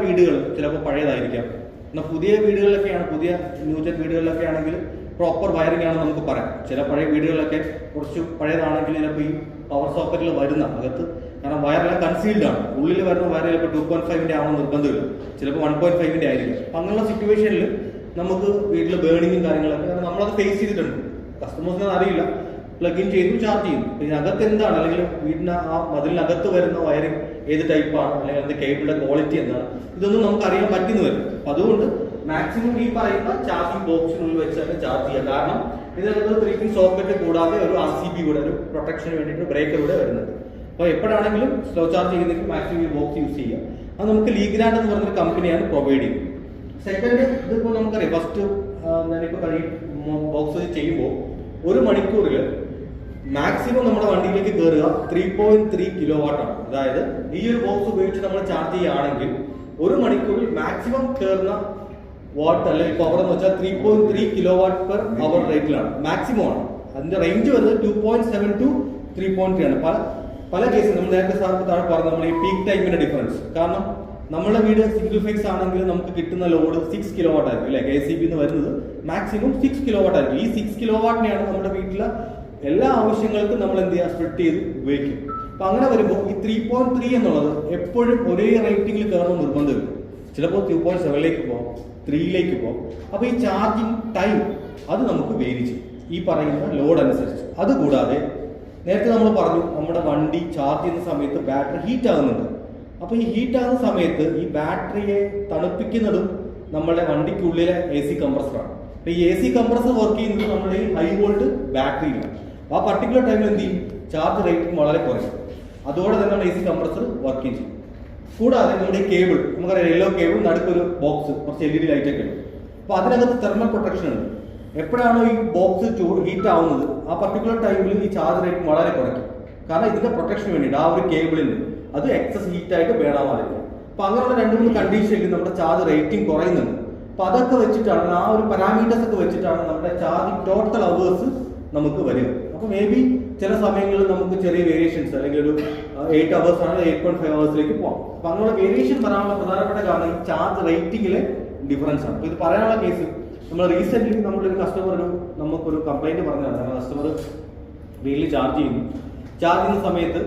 വീടുകൾ ചിലപ്പോൾ പഴയതായിരിക്കാം. എന്നാൽ പുതിയ വീടുകളിലൊക്കെയാണ്, പുതിയ ന്യൂജൻ വീടുകളിലൊക്കെ ആണെങ്കിൽ പ്രോപ്പർ വയറിംഗ് ആണ് നമുക്ക് പറയാം. ചില പഴയ വീടുകളിലൊക്കെ കുറച്ച് പഴയതാണെങ്കിൽ ചിലപ്പോൾ ഈ പവർ സോക്കറ്റിൽ വരുന്ന അകത്ത്, കാരണം വയറെല്ലാം കൺസീൽഡ് ആണ്, ഉള്ളിൽ വരുന്ന വയർ ചിലപ്പോൾ 2.5-ന്റെ ആവണം നിർബന്ധമില്ല, ചിലപ്പോൾ 1.5-ന്റെ ആയിരിക്കും. അപ്പം അങ്ങനെയുള്ള സിറ്റുവേഷനിൽ നമുക്ക് വീട്ടിൽ ബേണിങ്ങും കാര്യങ്ങളൊക്കെ, കാരണം നമ്മളത് ഫേസ് ചെയ്തിട്ടുണ്ട്. കസ്റ്റമേഴ്സിന് അറിയില്ല, പ്ലഗ് ഇൻ ചെയ്തു ചാർജ് ചെയ്തു. ഇതിനകത്ത് എന്താണ്, അല്ലെങ്കിൽ വീടിന് ആ മതിലിനകത്ത് വരുന്ന വയറിംഗ് ഏത് ടൈപ്പാണ്, അല്ലെങ്കിൽ അതിന്റെ കേബിളിന്റെ ക്വാളിറ്റി എന്താണ്, ഇതൊന്നും നമുക്ക് അറിയാൻ പറ്റുന്നു വരും. അപ്പം അതുകൊണ്ട് മാക്സിമം ഈ പറയുന്ന ചാർജിങ് ബോക്സിനുള്ളിൽ വെച്ച് തന്നെ ചാർജ് ചെയ്യുക. കാരണം ഇതിനകത്ത് 3-pin സോക്കറ്റ് കൂടാതെ ഒരു RCB കൂടെ, ഒരു പ്രൊട്ടക്ഷന് വേണ്ടിയിട്ട് ബ്രേക്കർ കൂടെ വരുന്നുണ്ട്. അപ്പോൾ എപ്പോഴാണെങ്കിലും സ്ലോ ചാർജ് ചെയ്യുന്നെങ്കിൽ മാക്സിമം ഈ ബോക്സ് യൂസ് ചെയ്യുക. അത് നമുക്ക് ലീഗ്രാൻഡ് എന്ന് പറഞ്ഞൊരു കമ്പനിയാണ് പ്രൊവൈഡ് ചെയ്യുന്നത്. സെക്കൻഡ്, ഇതിപ്പോൾ നമുക്കറിയാം, ഫസ്റ്റ് ഞാനിപ്പോൾ ബോക്സ് ചെയ്യുമ്പോൾ 1 മണിക്കൂറിൽ മാക്സിമം നമ്മുടെ വണ്ടിയിലേക്ക് കയറുക 3.3 kW ആണ്. അതായത് ഈ ഒരു ബോക്സ് ഉപയോഗിച്ച് നമ്മൾ ചാർജ് ചെയ്യുകയാണെങ്കിൽ 1 മണിക്കൂറിൽ മാക്സിമം കയറുന്ന വാട്ട് അല്ലെങ്കിൽ പവർ എന്ന് വെച്ചാൽ 3.3 kW/h റേറ്റിലാണ്, മാക്സിമം ആണ്. അതിന്റെ റേഞ്ച് വരുന്നത് 2.7 to 3.3 ആണ്. പല കേസിൽ നമ്മൾ നേരത്തെ സാർക്ക് താഴെ പറഞ്ഞു, നമ്മൾ ഈ പീക്ക് ടൈമിന്റെ ഡിഫറൻസ്, കാരണം നമ്മുടെ വീട് സിംഗിൾ ഫേസ് ആണെങ്കിൽ നമുക്ക് കിട്ടുന്ന ലോഡ് 6 kW ആയിരിക്കും അല്ലെ. KCB എന്ന് വരുന്നത് മാക്സിമം 6 kW ആയിരിക്കും. ഈ 6 kW-നെയാണ് നമ്മുടെ വീട്ടിലെ എല്ലാ ആവശ്യങ്ങൾക്കും നമ്മൾ എന്ത് ചെയ്യുക, സ്പ്ലിറ്റ് ചെയ്ത് ഉപയോഗിക്കും. അപ്പൊ അങ്ങനെ വരുമ്പോൾ ഈ 3.3 എന്നുള്ളത് എപ്പോഴും ഒരേ റേറ്റിംഗിൽ കയറണം നിർബന്ധമില്ല. ചിലപ്പോൾ 2.7-ലേക്ക് പോകാം, 3-ലേക്ക് പോകാം. അപ്പൊ ഈ ചാർജിങ് ടൈം അത് നമുക്ക് വേരി ചെയ്യും ഈ പറയുന്ന ലോഡ് അനുസരിച്ച്. അതുകൂടാതെ നേരത്തെ നമ്മൾ പറഞ്ഞു, നമ്മുടെ വണ്ടി ചാർജ് ചെയ്യുന്ന സമയത്ത് ബാറ്ററി ഹീറ്റ് ആകുന്നുണ്ട്. അപ്പൊ ഈ ഹീറ്റ് ആകുന്ന സമയത്ത് ഈ ബാറ്ററിയെ തണുപ്പിക്കുന്നതും നമ്മുടെ വണ്ടിക്കുള്ളിലെ AC കംപ്രസറാണ്. അപ്പൊ ഈ AC കംപ്രസർ വർക്ക് ചെയ്യുന്നത് നമ്മുടെ ഈ ഹൈ വോൾട്ട് ബാറ്ററിയിലാണ്. ആ പർട്ടിക്കുലർ ടൈമിൽ എന്ത് ചെയ്യും, ചാർജ് റേറ്റിംഗ് വളരെ കുറയും. അതോടെ തന്നെ AC കംപ്രസർ വർക്ക് ചെയ്യും. കൂടാതെ നമ്മുടെ ഈ കേബിൾ, നമുക്കറിയാം യെല്ലോ കേബിൾ, നടുക്കൊരു ബോക്സ്, കുറച്ച് LED ലൈറ്റ് ഒക്കെ ഉണ്ട്. അപ്പൊ അതിനകത്ത് തെർമൽ പ്രൊട്ടക്ഷൻ ഉണ്ട്. എപ്പോഴാണോ ഈ ബോക്സ് ഹീറ്റ് ആവുന്നത് ആ പർട്ടിക്കുലർ ടൈമിൽ ഈ ചാർജ് റേറ്റിംഗ് വളരെ കുറയ്ക്കും. കാരണം ഇതിന്റെ പ്രൊട്ടക്ഷന് വേണ്ടിയിട്ട് ആ ഒരു കേബിളിന് അത് എക്സസ് ഹീറ്റ് ആയിട്ട് വേണമായിരിക്കും. അപ്പൊ അങ്ങനെയുള്ള 2-3 കണ്ടീഷനിൽ നമ്മുടെ ചാർജ് റേറ്റിംഗ് കുറയുന്നുണ്ട്. അപ്പൊ അതൊക്കെ വെച്ചിട്ടാണ്, ആ ഒരു പാരാമീറ്റേഴ്സ് ഒക്കെ വെച്ചിട്ടാണ് നമ്മുടെ ചാർജിങ് ടോട്ടൽ അവേഴ്സ് നമുക്ക് വരിക. അപ്പൊ മേ ബി ചില സമയങ്ങളിൽ നമുക്ക് ചെറിയ വേരിയേഷൻസ്, അല്ലെങ്കിൽ ഒരു 8 hours ആണ് 8.5 hours-ലേക്ക് പോകാം. അപ്പൊ അങ്ങനെയുള്ള വേരിയേഷൻ വരാനുള്ള പ്രധാനപ്പെട്ട കാരണം ഈ ചാർജ് റേറ്റിംഗിലെ ഡിഫറൻസ് ആണ്. അപ്പൊ ഇത് പറയാനുള്ള കേസ്, നമ്മൾ റീസെന്റ് നമ്മളൊരു കസ്റ്റമർ നമുക്കൊരു കംപ്ലൈന്റ് പറഞ്ഞതാണ്. നമ്മുടെ കസ്റ്റമർ വീട്ടിൽ ചാർജ് ചെയ്യുന്ന സമയത്ത്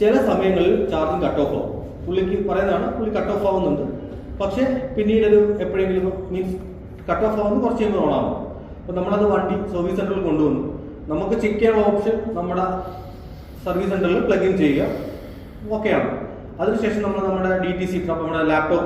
ചില സമയങ്ങളിൽ ചാർജിങ് കട്ട് ഓഫ് ആവും. പുള്ളിക്ക് പറയുന്നതാണ്, പുള്ളി കട്ട് ഓഫ് ആവുന്നുണ്ട്, പക്ഷെ പിന്നീട് ഒരു എപ്പോഴെങ്കിലും മീൻസ് കട്ട് ഓഫ് ആവുന്നത് കുറച്ച് കഴിയുമ്പോൾ ഓണാവും. അപ്പോൾ നമ്മളത് വണ്ടി സർവീസ് സെന്ററിൽ കൊണ്ടുവന്നു. നമുക്ക് ചെക്ക് ചെയ്യാനുള്ള ഓപ്ഷൻ നമ്മുടെ സർവീസ് സെന്ററിൽ പ്ലഗ് ഇൻ ചെയ്യുക, ഓക്കെയാണ്. അതിനുശേഷം നമ്മൾ നമ്മുടെ DTC, നമ്മുടെ ലാപ്ടോപ്പ്